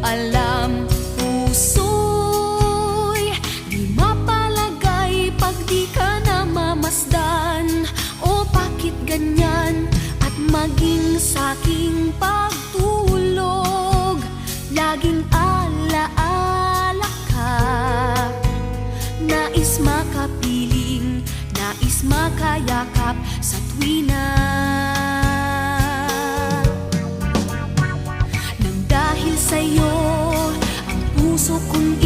alam. Puso'y di mapalagay pag di ka namamasdan. O bakit ganyan? At maging sa'king pagtulog, laging alaala ka. Nais makapiling, nais makayakap sa tuwina. Nang dahil sa'yo, ang puso kong